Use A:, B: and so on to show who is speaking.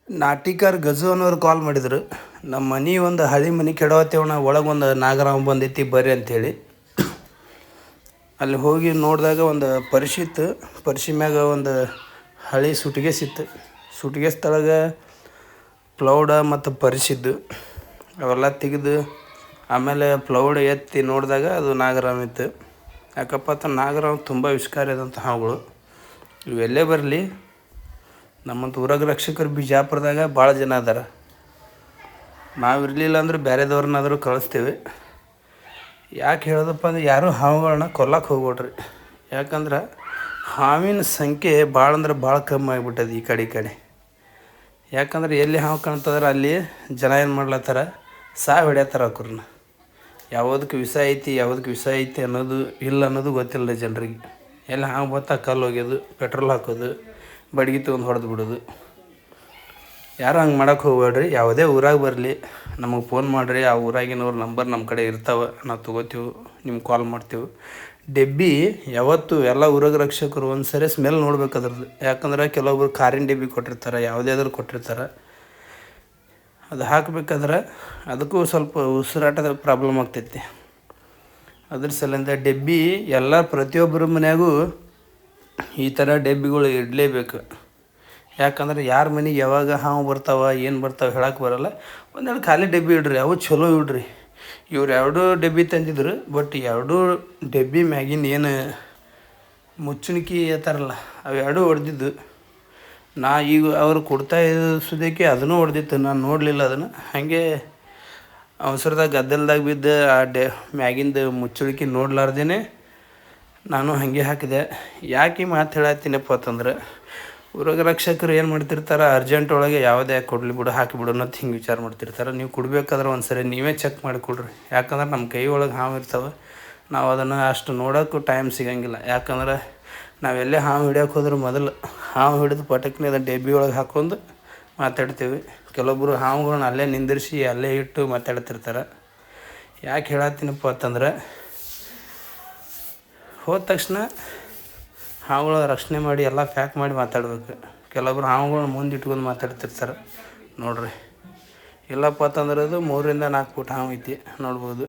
A: ನಾಟಿಕಾರ್ ಗಜು ಅನ್ನೋರು ಕಾಲ್ ಮಾಡಿದ್ರು. ನಮ್ಮ ಮನೆ ಒಂದು ಹಳೆ ಮನೆ ಕೆಡವತ್ತೇವಣ, ಒಳಗೊಂದು ನಾಗರಾಮ ಬಂದೈತಿ ಬರ್ರಿ ಅಂಥೇಳಿ. ಅಲ್ಲಿ ಹೋಗಿ ನೋಡಿದಾಗ ಒಂದು ಪರಿಶಿ ಮ್ಯಾಗ ಒಂದು ಹಳೆ ಸುಟ್ಗೇಸ್ ಇತ್ತು. ಸುಟ್ಗೇಸ್ ತಳಗೆ ಪ್ಲೌಡ ಮತ್ತು ಪರಿಸಿದ್ದು ಅವೆಲ್ಲ ತೆಗೆದು ಆಮೇಲೆ ಪ್ಲೌಡ್ ಎತ್ತಿ ನೋಡಿದಾಗ ಅದು ನಾಗರಾಮ ಇತ್ತು. ಯಾಕಪ್ಪ ಅಂತ ನಾಗರಾಮ ತುಂಬ ವಿಷಕಾರಿಯಾದಂಥ ಹಾವುಗಳು. ಇವೆಲ್ಲೇ ಬರಲಿ, ನಮ್ಮಂಥ ಊರಾಗ ರಕ್ಷಕರು ಬಿಜಾಪುರದಾಗ ಭಾಳ ಜನ ಅದಾರ. ನಾವು ಇರಲಿಲ್ಲ ಅಂದ್ರೆ ಬೇರೆದವ್ರನ್ನಾದರೂ ಕಳಿಸ್ತೇವೆ. ಯಾಕೆ ಹೇಳೋದಪ್ಪ ಅಂದ್ರೆ ಯಾರೂ ಹಾವುಗಳನ್ನ ಕೊಲ್ಲಕ್ಕೆ ಹೋಗ್ಬೇಡ್ರಿ. ಯಾಕಂದ್ರೆ ಹಾವಿನ ಸಂಖ್ಯೆ ಭಾಳ ಅಂದ್ರೆ ಭಾಳ ಕಮ್ಮಿ ಆಗಿಬಿಟ್ಟದೆ ಈ ಕಡೆ. ಯಾಕಂದ್ರೆ ಎಲ್ಲಿ ಹಾವು ಕಾಣ್ತದ್ರೆ ಅಲ್ಲಿ ಜನ ಏನು ಮಾಡ್ಲತ್ತಾರ, ಸಾವು ಹಿಡಿಯತ್ತಾರ ಅವ್ರನ್ನ. ಯಾವುದಕ್ಕೆ ವಿಷ ಐತಿ ಅನ್ನೋದು ಇಲ್ಲ ಅನ್ನೋದು ಗೊತ್ತಿಲ್ಲ ಜನರಿಗೆ. ಎಲ್ಲಿ ಹಾವು ಬತ್ತಾ ಕಲ್ಲು ಹೋಗ್ಯೋದು, ಪೆಟ್ರೋಲ್ ಹಾಕೋದು, ಬಡ್ಗೆ ತೊಗೊಂಡು ಹೊಡೆದು ಬಿಡೋದು. ಯಾರು ಹಂಗೆ ಮಾಡೋಕ್ಕೆ ಹೋಗ್ಬೇಡ್ರಿ. ಯಾವುದೇ ಊರಾಗ ಬರಲಿ ನಮಗೆ ಫೋನ್ ಮಾಡಿರಿ. ಆ ಊರಾಗಿನವ್ರ ನಂಬರ್ ನಮ್ಮ ಕಡೆ ಇರ್ತಾವೆ, ನಾವು ತೊಗೋತೀವಿ, ನಿಮ್ಗೆ ಕಾಲ್ ಮಾಡ್ತೀವಿ. ಡೆಬ್ಬಿ ಯಾವತ್ತು ಎಲ್ಲ ಊರಾಗ ರಕ್ಷಕರು ಒಂದು ಸರಿ ಸ್ಮೆಲ್ ನೋಡ್ಬೇಕು ಅದ್ರದ್ದು. ಯಾಕಂದ್ರೆ ಕೆಲವೊಬ್ರು ಕಾರಿನ ಡೆಬ್ಬಿ ಕೊಟ್ಟಿರ್ತಾರೆ, ಯಾವುದಾದ್ರೂ ಕೊಟ್ಟಿರ್ತಾರೆ. ಅದು ಹಾಕಬೇಕಾದ್ರೆ ಅದಕ್ಕೂ ಸ್ವಲ್ಪ ಉಸಿರಾಟದ ಪ್ರಾಬ್ಲಮ್ ಆಗ್ತೈತಿ. ಅದ್ರ ಸಲಿಂದ ಡೆಬ್ಬಿ ಪ್ರತಿಯೊಬ್ಬರ ಮನೆಯಾಗೂ ಈ ಥರ ಡೆಬ್ಬಿಗಳು ಇಡಲೇಬೇಕು. ಯಾಕಂದ್ರೆ ಯಾರ ಮನೆಗೆ ಯಾವಾಗ ಹಾವು ಬರ್ತಾವೆ ಏನು ಬರ್ತಾವೆ ಹೇಳಕ್ಕೆ ಬರೋಲ್ಲ. ಒಂದೆರಡು ಖಾಲಿ ಡೆಬ್ಬಿ ಇಡ್ರಿ, ಅವು ಚಲೋ ಇಡ್ರಿ. ಇವ್ರು ಎರಡೂ ಡೆಬ್ಬಿ ತಂದಿದ್ರು, ಬಟ್ ಎರಡೂ ಡೆಬ್ಬಿ ಮ್ಯಾಗಿನ ಏನು ಮುಚ್ಚಣಿಕೆ ಅಂತಾರಲ್ಲ ಅವು ಎರಡೂ ಹೊಡೆದಿದ್ದು. ಈಗ ಅವರು ಕೊಡ್ತಾ ಸುದಕ್ಕೆ ಅದನ್ನು ಹೊಡೆದಿತ್ತು. ನಾನು ನೋಡಲಿಲ್ಲ ಅದನ್ನು. ಹಾಗೆ ಅವಸರದಾಗ ಗದ್ದಲ್ದಾಗ ಬಿದ್ದು ಆ ಮ್ಯಾಗಿಂದ ಮುಚ್ಚಳಿಕೆ ನೋಡ್ಲಾರ್ದೇ ನಾನು ಹಾಗೆ ಹಾಕಿದೆ. ಯಾಕೆ ಮಾತು ಹೇಳತ್ತೀನಪ್ಪ ಅಂತಂದ್ರೆ, ಊರಾಗ ರಕ್ಷಕರು ಏನು ಮಾಡ್ತಿರ್ತಾರೆ, ಅರ್ಜೆಂಟ್ ಒಳಗೆ ಯಾವುದೇ ಕೊಡಲಿ ಬಿಡು ಹಾಕಿಬಿಡು ಅನ್ನೋದು ಹಿಂಗೆ ವಿಚಾರ ಮಾಡ್ತಿರ್ತಾರೆ. ನೀವು ಕೊಡಬೇಕಾದ್ರೆ ಒಂದು ಸರಿ ನೀವೇ ಚೆಕ್ ಮಾಡಿ ಕೊಡ್ರಿ. ಯಾಕಂದ್ರೆ ನಮ್ಮ ಕೈ ಒಳಗೆ ಹಾವು ಇರ್ತಾವೆ, ನಾವು ಅದನ್ನು ಅಷ್ಟು ನೋಡೋಕ್ಕೂ ಟೈಮ್ ಸಿಗೋಂಗಿಲ್ಲ. ಯಾಕಂದ್ರೆ ನಾವೆಲ್ಲೇ ಹಾವು ಹಿಡಿಯೋಕೆ ಹೋದ್ರೆ ಮೊದಲು ಹಾವು ಹಿಡಿದು ಪಟಕ್ನೆ ಅದನ್ನು ಡೆಬ್ಬಿ ಒಳಗೆ ಹಾಕ್ಕೊಂಡು ಮಾತಾಡ್ತೀವಿ. ಕೆಲವೊಬ್ಬರು ಹಾವುಗಳನ್ನ ಅಲ್ಲೇ ನಿಂದಿರಿಸಿ ಅಲ್ಲೇ ಇಟ್ಟು ಮಾತಾಡ್ತಿರ್ತಾರೆ. ಯಾಕೆ ಹೇಳತ್ತೀನಪ್ಪ ಅಂತಂದ್ರೆ, ಹೋದ ತಕ್ಷಣ ಹಾವುಗಳ ರಕ್ಷಣೆ ಮಾಡಿ ಎಲ್ಲ ಪ್ಯಾಕ್ ಮಾಡಿ ಮಾತಾಡ್ಬೇಕು. ಕೆಲವೊಬ್ರು ಹಾವುಗಳನ್ನ ಮುಂದೆ ಇಟ್ಕೊಂಡು ಮಾತಾಡ್ತಿರ್ತಾರೆ ನೋಡ್ರಿ. ಇಲ್ಲಪ್ಪ ಅಂತಂದ್ರೆ ಅದು 3 ರಿಂದ 4 ಫೂಟ್ ಹಾವು ಐತಿ ನೋಡ್ಬೋದು.